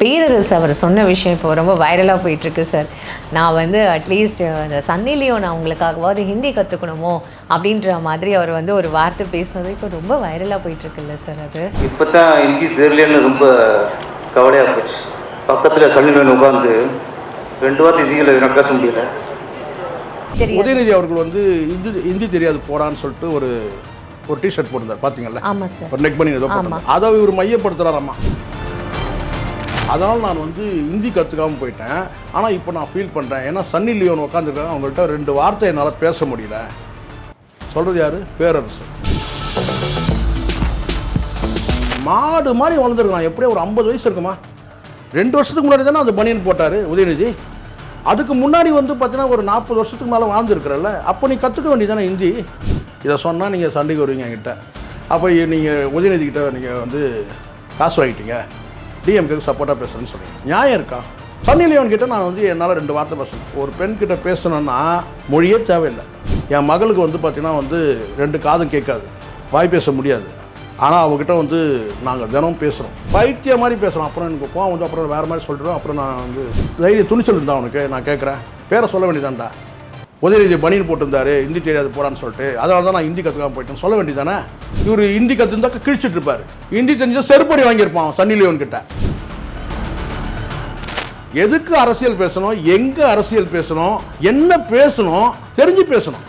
பேரரசு அவர் சொன்ன விஷயம் இப்போ ரொம்ப வைரலாக போயிட்டுருக்கு சார். நான் வந்து அட்லீஸ்ட் அந்த சன்னி லியோன் அவங்களுக்காகவாவது ஹிந்தி கற்றுக்கணுமோ அப்படின்ற மாதிரி அவர் வந்து ஒரு வார்த்தை பேசுனது இப்போ ரொம்ப வைரலாக போயிட்டுருக்குல்ல சார். அது இப்போ தான் ஹிந்தி தெரியலன்னு ரொம்ப கவலையாக போச்சு. பக்கத்தில் சன்னி லியோன் உட்காந்து 2 வார்த்தை ஹிந்தியில் பேச முடியல. உதயநிதி அவர்கள் வந்து ஹிந்தி தெரியாது போடான்னு சொல்லிட்டு ஒரு டிஷர்ட் போட்டிருந்தார் பார்த்தீங்களா? ஆமாம் சார். ஒரு நெக் பண்ணி ஏதோ போட்டிருந்தார். அதை இவர் மையப்படுத்துகிறாராம்மா. அதனால் நான் வந்து ஹிந்தி கற்றுக்காமல் போயிட்டேன். ஆனால் இப்போ நான் ஃபீல் பண்ணுறேன். ஏன்னா சன்னி லியோன் உட்காந்துருக்காங்க, அவங்கள்ட்ட 2 வார்த்தை என்னால் பேச முடியல. சொல்கிறது யார்? பேரரசு. மாடு மாதிரி வளர்ந்துருக்கலாம். எப்படியும் ஒரு 50 வயசு இருக்குமா? 2 வருஷத்துக்கு முன்னாடி தானே அந்த பனியன் போட்டார் உதயநிதி. அதுக்கு முன்னாடி வந்து பார்த்தீங்கன்னா ஒரு 40 வருஷத்துக்கு மேலே வாழ்ந்துருக்குறல்ல. அப்போ நீ கற்றுக்க வேண்டியதானே ஹிந்தி. இதை சொன்னால் நீங்கள் சண்டைக்கு வருவீங்க என்கிட்ட. அப்போ நீங்கள் உதயநிதிக்கிட்ட நீங்கள் வந்து காசு வாங்கிட்டீங்க, டிஎம்கேக்கு சப்போர்ட்டாக பேசுகிறேன்னு சொல்லுங்கள். நியாயம் இருக்கா? சன்னி லியோன் கிட்ட நான் வந்து என்னால் 2 வார்த்தை பேசணும். ஒரு பெண்கிட்ட பேசணுன்னா மொழியே தேவையில்லை. என் மகளுக்கு வந்து பார்த்திங்கன்னா வந்து 2 காதும் கேட்காது, வாய் பேச முடியாது. ஆனால் அவங்ககிட்ட வந்து நாங்கள் தினமும் பேசுகிறோம். பைத்திய மாதிரி பேசுகிறோம். அப்புறம் எனக்கு கோவம் வந்து அப்புறம் வேறு மாதிரி சொல்லிடுவோம். அப்புறம் நான் வந்து தைரிய துணிச்சல் இருந்தால் அவனுக்கு நான் கேட்குறேன், பேரை சொல்ல வேண்டியதான்டா. உதயநிதி பனியன் போட்டிருந்தாரு, ஹிந்தி தெரியாது போடான்னு சொல்லிட்டு, அதனால தான் நான் ஹிந்தி கற்றுக்காம போயிட்டேன்னு சொல்ல வேண்டியதானே. இவர் ஹிந்தி கற்றுந்தாக்க கிழிச்சிட்டு இருப்பார். ஹிந்தி தெரிஞ்சால் செருப்படி வாங்கியிருப்பான் சன்னி லியோன் கிட்ட. எதுக்கு அரசியல் பேசணும், எங்கே அரசியல் பேசணும், என்ன பேசணும் தெரிஞ்சு பேசணும்.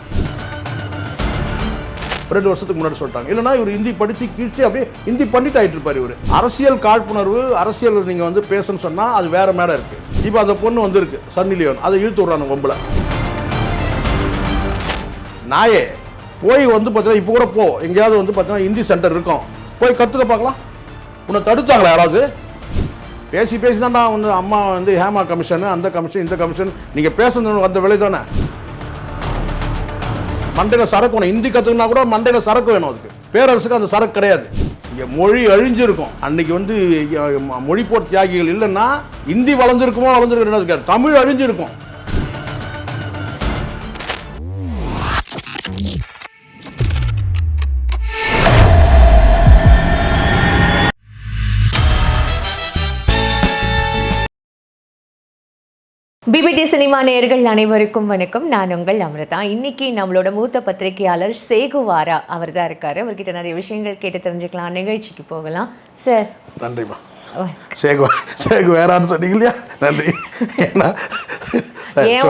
2 வருஷத்துக்கு முன்னாடி சொல்லிட்டாங்க. இல்லைனா இவர் ஹிந்தி படித்து கீழ்ச்சி அப்படியே ஹிந்தி பண்ணிட்டு ஆகிட்டு இருப்பார். இவர் அரசியல் காழ்ப்புணர்வு, அரசியல் நீங்கள் வந்து பேசணும்னு சொன்னால் அது வேறு மேடம் இருக்குது. இப்போ அந்த பொண்ணு வந்துருக்கு சன்னி லியோன், அதை இழுத்து விட்றாங்க கொம்பளை. நாயே போய் வந்து பார்த்தீங்கன்னா இப்போ கூட போ, எங்கேயாவது வந்து பார்த்தீங்கன்னா ஹிந்தி சென்டர் இருக்கும், போய் கற்றுக்க பார்க்கலாம். உன்னை தடுத்தாங்களா யாராவது? பேசி பேசி தான்டா வந்து அம்மா வந்து ஹேமா கமிஷன், அந்த கமிஷன், இந்த கமிஷன், நீங்கள் பேசணும் அந்த விலை தானே. மண்டையில் சரக்கு வேணும். ஹிந்தி கற்றுக்கினா கூட மண்டையில் சரக்கு வேணும். அதுக்கு பேரரசுக்கு அந்த சரக்கு கிடையாது. இங்கே மொழி அழிஞ்சிருக்கும். அன்னைக்கு வந்து மொழி போர் தியாகிகள் இல்லைன்னா ஹிந்தி வளர்ந்துருக்குமோ வளர்ந்துருக்கு, தமிழ் அழிஞ்சிருக்கும். பிபிடி சினிமா நேயர்கள் அனைவருக்கும் வணக்கம். நான் உங்கள் அமிர்தா. இன்னைக்கு நம்மளோட மூத்த பத்திரிகையாளர் சேகுவாரா அவர் தான் இருக்காரு. அவர்கிட்ட நிறைய விஷயங்கள் கேட்டு தெரிஞ்சுக்கலாம். நிகழ்ச்சிக்கு போகலாம் சார். நன்றிம்மா. சேகு வேறான்னு சொன்னீங்க இல்லையா? நன்றி. ஏன்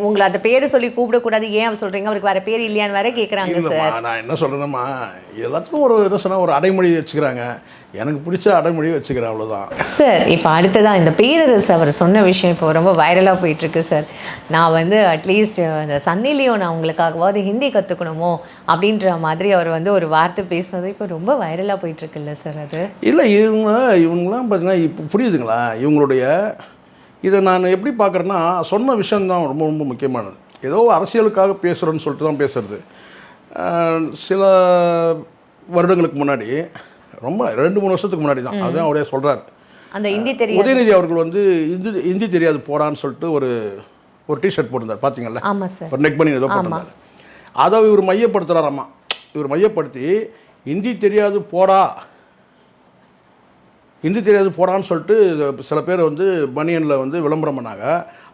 உங்களை அந்த பேரை சொல்லி கூப்பிடக்கூடாது, ஏன் சொல்றீங்க? அவருக்கு வேற பேர் இல்லையான்னு வேற கேட்குறாங்க சார். நான் என்ன சொல்றேன்னா, எல்லாத்துக்கும் ஒரு இதை சொன்னால் ஒரு அடைமொழி வச்சுக்கிறாங்க. எனக்கு பிடிச்ச அடைமொழி வச்சுக்கிறேன், அவ்வளோதான் சார். இப்போ அடுத்ததான் இந்த பேரரசு அவர் சொன்ன விஷயம் இப்போ ரொம்ப வைரலாக போயிட்டுருக்கு சார். நான் வந்து அட்லீஸ்ட் அந்த சன்னி லியோன் அவங்களுக்காகவாவது ஹிந்தி கற்றுக்கணுமோ அப்படின்ற மாதிரி அவர் வந்து ஒரு வார்த்தை பேசுனது இப்போ ரொம்ப வைரலாக போயிட்டுருக்குல்ல சார். அது இல்லை, இவங்களாம் பார்த்தீங்கன்னா இப்போ புரியுதுங்களா இவங்களுடைய இதை நான் எப்படி பார்க்குறேன்னா, சொன்ன விஷயந்தான் ரொம்ப ரொம்ப முக்கியமானது. ஏதோ அரசியலுக்காக பேசுகிறோன்னு சொல்லிட்டு தான் பேசுகிறது. சில வருடங்களுக்கு முன்னாடி, ரொம்ப 2-3 வருஷத்துக்கு முன்னாடி தான், அதுதான் அவரே சொல்கிறார். அந்த ஹிந்தி தெரியாது உதயநிதி அவர்கள் வந்து ஹிந்தி தெரியாது போடான்னு சொல்லிட்டு ஒரு டிஷர்ட் போட்டிருந்தார் பார்த்தீங்களா? ஆமாம் சார். ஒரு நெக் பண்ணி ஏதோ போட்டிருந்தார். அதை இவர் மையப்படுத்துகிறாராம்மா. இவர் மையப்படுத்தி ஹிந்தி தெரியாது போடா, ஹிந்தி தெரியாது போடான்னு சொல்லிட்டு சில பேர் வந்து பனியனில் வந்து விளம்பரம் பண்ணாங்க.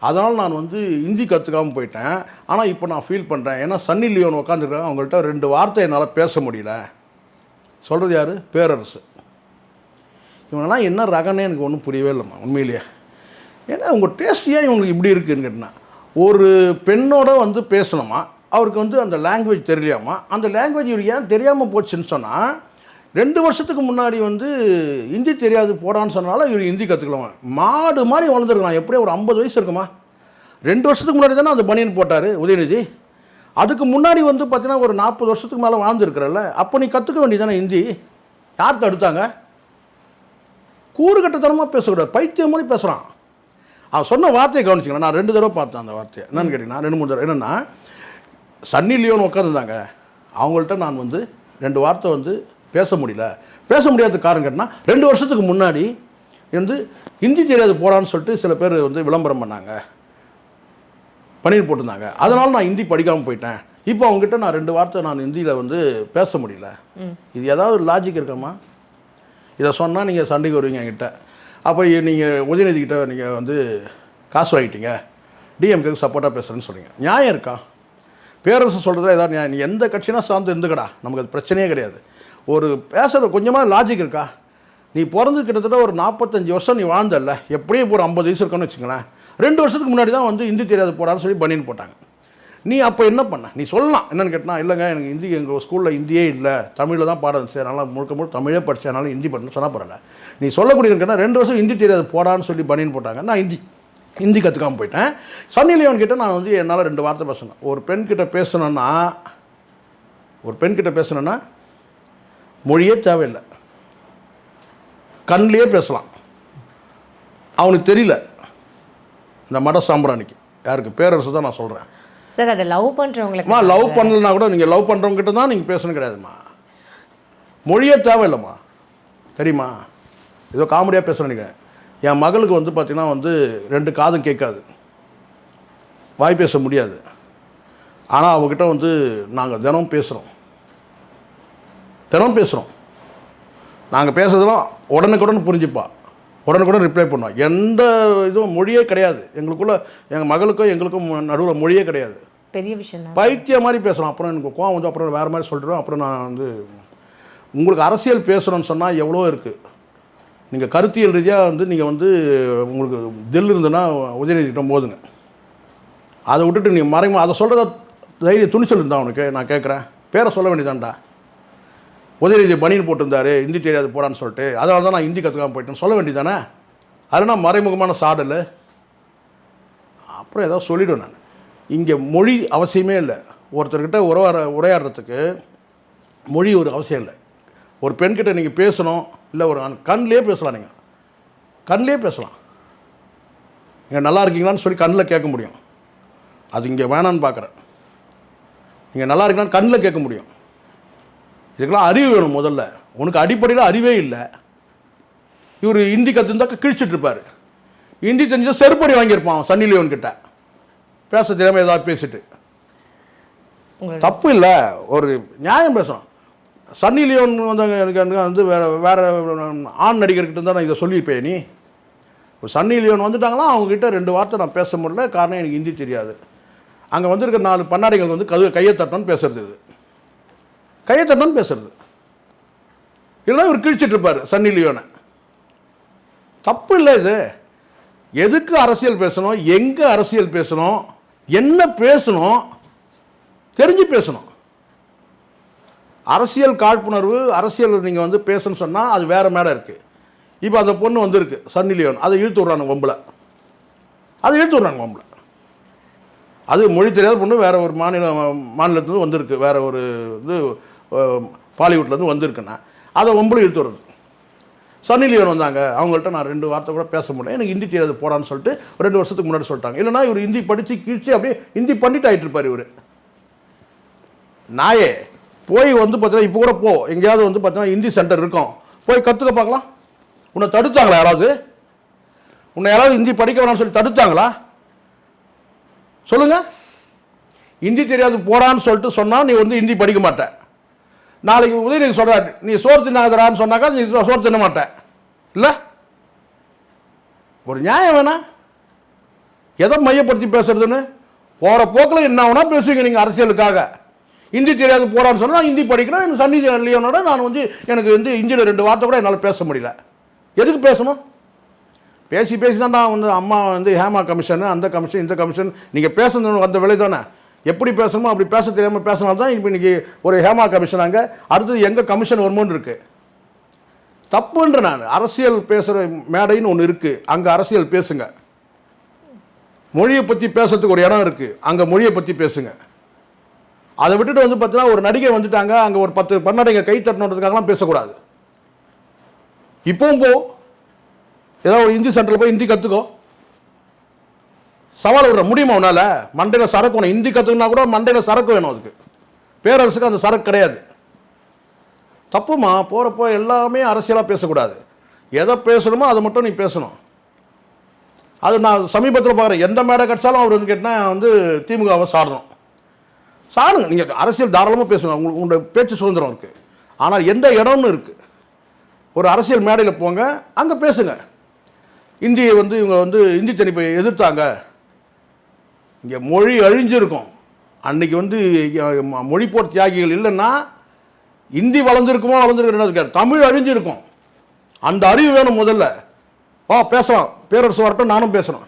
அதனால் நான் வந்து ஹிந்தி கற்றுக்காமல் போயிட்டேன். ஆனால் இப்போ நான் ஃபீல் பண்ணுறேன். ஏன்னா சன்னி லியோன் உட்காந்துருக்காங்க, அவங்கள்ட்ட 2 வார்த்தை என்னால் பேச முடியல. சொல்கிறது யார்? பேரரசு. இவங்கெல்லாம் என்ன ரகன்னே எனக்கு ஒன்றும் புரியவே இல்லைம்மா உண்மையிலேயே. ஏன்னா உங்கள் டேஸ்ட் ஏன் இவங்களுக்கு இப்படி இருக்குதுன்னு கேட்டினா, ஒரு பெண்ணோட வந்து பேசணுமா, அவருக்கு வந்து அந்த லாங்குவேஜ் தெரியலையாமா. அந்த லாங்குவேஜ் இவருக்கு ஏன் தெரியாமல் போச்சுன்னு சொன்னால், 2 வருஷத்துக்கு முன்னாடி வந்து ஹிந்தி தெரியாது போடான்னு சொன்னாலும் இவர் ஹிந்தி கற்றுக்கலாம். மாடு மாதிரி வளர்ந்துருக்கலாம். எப்படியும் ஒரு 50 வயசு இருக்குமா? 2 வருஷத்துக்கு முன்னாடி தானே அந்த பனியன் போட்டார் உதயநிதி. அதுக்கு முன்னாடி வந்து பார்த்தீங்கன்னா ஒரு 40 வருஷத்துக்கு மேலே வாழ்ந்துருக்குறல்ல. அப்போ நீ கற்றுக்க வேண்டியதானே ஹிந்தி. யார் தடுத்தாங்க? கூறுகட்டத்தனமாக பேசக்கூடாது, பைத்தியம் மாதிரி பேசுகிறான். அவன் சொன்ன வார்த்தையை கவனிச்சிக்கலாம். நான் 2 தடவை பார்த்தேன் அந்த வார்த்தையை. என்னென்னு கேட்டிங்கன்னா 2-3 தடவை. என்னென்னா, சன்னி லியோன் உட்காந்துருந்தாங்க, அவங்கள்ட்ட நான் வந்து 2 வார்த்தை வந்து பேச முடியல. பேச முடியாத காரணம் கேட்டால், 2 வருஷத்துக்கு முன்னாடி வந்து ஹிந்தி தெரியாது போடான்னு சொல்லிட்டு சில பேர் வந்து விளம்பரம் பண்ணாங்க, பணியில் போட்டிருந்தாங்க. அதனால் நான் ஹிந்தி படிக்காமல் போயிட்டேன். இப்போ அவங்ககிட்ட நான் 2 வார்த்தை நான் ஹிந்தியில் வந்து பேச முடியல. இது ஏதாவது லாஜிக் இருக்காமா? இதை சொன்னால் நீங்கள் சண்டைக்கு வருவீங்க என்கிட்ட. அப்போ நீங்கள் உதயநிதிக்கிட்ட நீங்கள் வந்து காசு வாங்கிட்டீங்க, டிஎம்கேக்கு சப்போர்ட்டாக பேசுகிறேன்னு சொல்கிறீங்க. நியாயம் இருக்கா? பேரரசு சொல்கிறதுல ஏதாவது நியாயம்? நீ எந்த கட்சினா சார்ந்து இருந்துக்கடா, நமக்கு அது பிரச்சனையே கிடையாது. ஒரு பேசுகிற கொஞ்சமாக லாஜிக் இருக்கா? நீ பிறந்து கிட்டத்தட்ட ஒரு 45 வருஷம் நீ வாழ்ந்தல்ல, எப்படியும் இப்போ ஒரு 50 வயசு இருக்குன்னு வச்சுங்களேன். 2 வருஷத்துக்கு முன்னாடி தான் வந்து ஹிந்தி தெரியாது போடான்னு சொல்லி பனியன் போட்டாங்க. நீ அப்போ என்ன பண்ண? நீ சொல்லலாம் என்னென்னு கேட்டால், இல்லைங்க எனக்கு ஹிந்தி எங்கள் ஸ்கூலில் ஹிந்தியே இல்லை, தமிழில் தான் பாடம் இருந்துச்சு, அதனால் முழுக்க தமிழே படித்தேன், அதனால் ஹிந்தி பண்ணணும்னு சொன்னால் பரவாயில்ல. நீ சொல்லக்கூடிய கேட்டால் 2 வருஷம் ஹிந்தி தெரியாது போடான்னு சொல்லி பனியன் போட்டாங்க. நான் ஹிந்தி கற்றுக்காமல் போயிட்டேன். சன்னி லியோன் கிட்ட நான் வந்து என்னால் 2 வார்த்தை பேசணும். ஒரு பெண்கிட்ட பேசணுன்னா மொழியே தேவையில்லை, கண்ணிலே பேசலாம். அவனுக்கு தெரியல இந்த மட சாம்பிராணிக்கு, யாருக்கு? பேரரசு தான் நான் சொல்கிறேன் சார். அதை லவ் பண்ணுறவங்களுக்கு லவ் பண்ணலன்னா கூட நீங்கள் லவ் பண்ணுறவங்ககிட்ட தான் நீங்கள் பேசணும் கிடையாதும்மா. மொழியே தேவையில்லைம்மா, தெரியுமா? ஏதோ காமெடியாக பேச நினைக்கிறேன். என் மகளுக்கு வந்து பார்த்திங்கன்னா வந்து 2 காதும் கேட்காது, வாய் பேச முடியாது. ஆனால் அவங்ககிட்ட வந்து நாங்கள் தினம் பேசுகிறோம். நாங்கள் பேசுறதெல்லாம் உடனுக்குடன் புரிஞ்சுப்பா, உடனுக்குடன் ரிப்ளை பண்ணுவோம். எந்த இதுவும் மொழியே கிடையாது எங்களுக்குள்ள. எங்கள் மகளுக்கும் எங்களுக்கும் நடுவில் மொழியே கிடையாது. பெரிய விஷயம். பைத்திய மாதிரி பேசலாம். அப்புறம் எனக்கு கோவம் வந்து அப்புறம் வேறு மாதிரி சொல்லிடுவேன். அப்புறம் நான் வந்து உங்களுக்கு அரசியல் பேசுகிறோன்னு சொன்னால் எவ்வளோ இருக்குது. நீங்கள் கருத்தியல் ரீதியாக வந்து நீங்கள் வந்து உங்களுக்கு தில் இருந்ததுன்னா உதயநிதிக்கிட்ட போதுங்க. அதை விட்டுட்டு நீங்கள் மறைமா அதை சொல்கிறத தைரிய துணிச்சல் இருந்தால் அவனுக்கு நான் கேட்குறேன். பேரை சொல்ல வேண்டியதான்டா. உதயநிதி பனியன் போட்டிருந்தாரு, ஹிந்தி தெரியாது போடான்னு சொல்லிட்டு, அதனால தான் நான் ஹிந்தி கற்றுக்காமல் போயிட்டேன்னு சொல்ல வேண்டியதானே? அதுனா மறைமுகமான சாடல். அப்புறம் ஏதாவது சொல்லிவிடுவேன் நான். இங்கே மொழி அவசியமே இல்லை. ஒருத்தர்கிட்ட உரையாடுறதுக்கு மொழி ஒரு அவசியம் இல்லை. ஒரு பெண்கிட்ட நீங்கள் பேசணும், இல்லை ஒரு கண்ணிலே பேசலாம். நீங்கள் கண்ணிலே பேசலாம். நீங்கள் நல்லா இருக்கீங்களான்னு சொல்லி கண்ணில் கேட்க முடியும். அது இங்கே வேணான்னு பார்க்குறேன். நீங்கள் நல்லா இருக்கீங்களான்னு கண்ணில் கேட்க முடியும். இதுக்கெல்லாம் அறிவு வேணும் முதல்ல. உனக்கு அடிப்படையில் அறிவே இல்லை. இவர் ஹிந்தி கற்றுந்தாக்க கிழிச்சிட்ருப்பார். ஹிந்தி தெரிஞ்சால் செருப்படி வாங்கியிருப்பான் சன்னி லியோன் கிட்ட, பேச தெரியாமல் ஏதாவது பேசிட்டு. தப்பு இல்லை, ஒரு நியாயம் பேசணும். சன்னி லியோன் வந்து எனக்கு வந்து வேறு ஆண் நடிகர்கிட்ட இருந்தால் நான் இதை சொல்லியிருப்பேன். நீ ஒரு சன்னி லியோன் வந்துட்டாங்களா, அவங்ககிட்ட 2 வார்த்தை நான் பேச முடியல, காரணம் எனக்கு ஹிந்தி தெரியாது. அங்கே வந்துருக்க 4 பண்ணாடிகள் வந்து கையை தட்டணும்னு பேசுறது, இது கையை தட்டணும்னு பேசுறது. இல்லைன்னா இவர் கிழிச்சிட்ருப்பார் சன்னி லியோனை. தப்பு இல்லை இது. எதுக்கு அரசியல் பேசணும், எங்கே அரசியல் பேசணும், என்ன பேசணும் தெரிஞ்சு பேசணும். அரசியல் காழ்ப்புணர்வு, அரசியல் நீங்கள் வந்து பேசணும்னு சொன்னால் அது வேறு மேடை இருக்குது. இப்போ அந்த பொண்ணு வந்திருக்கு சன்னி லியோன், அதை இழுத்து விட்றாங்க வம்பில். அது மொழி தெரியாத பொண்ணு, வேறு ஒரு மாநிலத்துலேருந்து வந்திருக்கு, வேறு ஒரு இது பாலிவுட்லேருந்து வந்திருக்குன்னா அதை வம்பில் இழுத்து விடுறது. சன்னி லியோன் வந்தாங்க, அவங்கள்ட்ட நான் 2 வார்த்தை கூட பேச முடியல, எனக்கு ஹிந்தி தெரியாது போடான்னு சொல்லிட்டு 2 வருஷத்துக்கு முன்னாடி சொல்லிட்டாங்க. இல்லைனா இவர் ஹிந்தி படித்து கீழ்ச்சி அப்படியே ஹிந்தி பண்ணிட்டு ஆகிட்டு இருப்பார் இவர். நாயே போய் வந்து பார்த்தீங்கன்னா இப்போ கூட எங்கேயாவது வந்து பார்த்தீங்கன்னா ஹிந்தி சென்டர் இருக்கும், போய் கற்றுக்க பார்க்கலாம். உன்னை தடுத்தாங்களா யாராவது? உன்னை யாராவது ஹிந்தி படிக்க வேணாம்னு சொல்லி தடுத்தாங்களா? சொல்லுங்கள். ஹிந்தி தெரியாது போடான்னு சொல்லிட்டு சொன்னால் நீ வந்து ஹிந்தி படிக்க மாட்டேன். நாளைக்கு உதயநிதி சொல்கிறார், நீ சோறு தின்னாதரான்னு சொன்னாக்கா நீ சோறு தின்ன மாட்டேன். இல்லை, ஒரு நியாயம் வேணா? எதை மையப்படுத்தி பேசுறதுன்னு போகிற போக்கில் என்ன வேணா பேசுவீங்க நீங்கள் அரசியலுக்காக. ஹிந்தி தெரியாது போடான்னு சொன்னால் ஹிந்தி படிக்கணும். எனக்கு சன்னி லியோனோட நான் வந்து எனக்கு வந்து ஹிந்தியில் 2 வார்த்தை கூட என்னால் பேச முடியல. எதுக்கு பேசணும்? பேசி தான் நான் வந்து அம்மா வந்து ஹேமா கமிஷனு, அந்த கமிஷன், இந்த கமிஷன், நீங்கள் பேசணும் அந்த விலை தானே. எப்படி பேசணுமோ அப்படி பேச தெரியாமல் பேசினால்தான் தான் இப்போ இன்றைக்கி ஒரு ஹேமா கமிஷன், அங்கே அடுத்தது எங்கள் கமிஷன் வருமோன்னு இருக்குது. தப்புன்ற நான் அரசியல் பேசுகிற மேடைன்னு ஒன்று இருக்குது, அங்கே அரசியல் பேசுங்க. மொழியை பற்றி பேசுறதுக்கு ஒரு இடம் இருக்குது, அங்கே மொழியை பற்றி பேசுங்க. அதை விட்டுட்டு வந்து பார்த்தீங்கன்னா ஒரு நடிகை வந்துட்டாங்க, அங்கே ஒரு 10 பண்ணாடைங்க கை தட்டணுன்றதுக்காகலாம் பேசக்கூடாது. இப்போவும் ஏதோ ஒரு ஹிந்தி சென்டரில் போய் ஹிந்தி கற்றுக்கோ. சவால் விடுற முடியுமா உன்னால்? மண்டையில் சரக்கு வேணும். ஹிந்தி கற்றுக்கினா கூட மண்டையில் சரக்கு வேணும். அதுக்கு பேரரசுக்கு அந்த சரக்கு கிடையாது. தப்புமா. போகிறப்போ எல்லாமே அரசியலாக பேசக்கூடாது. எதை பேசணுமோ அதை மட்டும் நீ பேசணும். அது நான் சமீபத்தில் பார்க்குறேன், எந்த மேடை கிடச்சாலும் அவர் வந்து கேட்டால் வந்து திமுகவை சாடணும். சாடுங்க, நீங்கள் அரசியல் தாராளமாக பேசுங்க, உங்களோட பேச்சு சுதந்திரம் இருக்குது. ஆனால் எந்த இடம்னு இருக்குது. ஒரு அரசியல் மேடையில் போங்க, அங்கே பேசுங்க. இந்தியை வந்து இவங்க வந்து இந்தி திணிப்பை எதிர்த்தாங்க. இங்கே மொழி அழிஞ்சிருக்கும். அன்னைக்கு வந்து மொழிப்போர் தியாகிகள் இல்லைன்னா இந்தி வளர்ந்துருக்குமோ தமிழ் அழிஞ்சிருக்கும். அந்த அறிவு வேணும் முதல்ல. பேசலாம், பேரரசு வரட்டும், நானும் பேசுகிறோம்.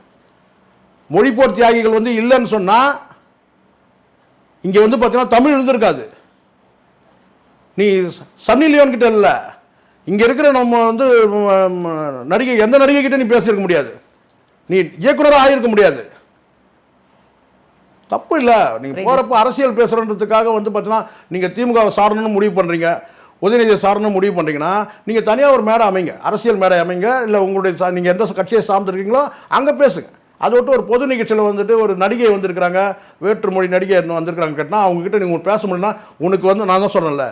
மொழிப்போர் தியாகிகள் வந்து இல்லைன்னு சொன்னால் இங்கே வந்து பார்த்தீங்கன்னா தமிழ் இருந்திருக்காது. நீ சன்னி லியோன் கிட்ட இல்லை, இங்கே இருக்கிற நம்ம வந்து நடிகை, எந்த நடிகை கிட்ட நீ பேசியிருக்க முடியாது, நீ இயக்குனராக ஆகியிருக்க முடியாது. தப்பு இல்லை. நீங்கள் போகிறப்ப அரசியல் பேசுகிறன்றதுக்காக வந்து பார்த்தீங்கன்னா நீங்கள் திமுகவை சாரணும்னு முடிவு பண்ணுறீங்க, உதயநிதியை சாரணும்னு முடிவு பண்ணுறீங்கன்னா நீங்கள் தனியாக ஒரு மேடை அமைங்க, அரசியல் மேடை அமைங்க. இல்லை உங்களுடைய நீங்கள் எந்த கட்சியை சார்ந்திருக்கீங்களோ அங்கே பேசுங்க. அதை விட்டு ஒரு பொது நிகழ்ச்சியில் வந்துட்டு ஒரு நடிகை வந்திருக்கிறாங்க, வேற்றுமொழி நடிகை வந்திருக்கிறாங்க கேட்டால் அவங்ககிட்ட நீங்கள் பேச முடியும்னா உனக்கு வந்து நான் தான் சொன்னேன்ல,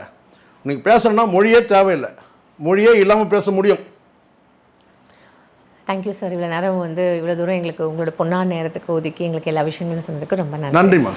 நீங்கள் பேசணும்னா மொழியே தேவையில்லை, மொழியே இல்லாமல் பேச முடியும். Thank you sir. இவ்வளோ நேரம் வந்து இவ்வளோ தூரம் எங்களுக்கு உங்களோட பொன்னான நேரத்துக்கு ஒதுக்கி எங்களுக்கு எல்லா விஷயங்களும் சொன்னதுக்கு ரொம்ப நன்றி. நன்றிம்மா.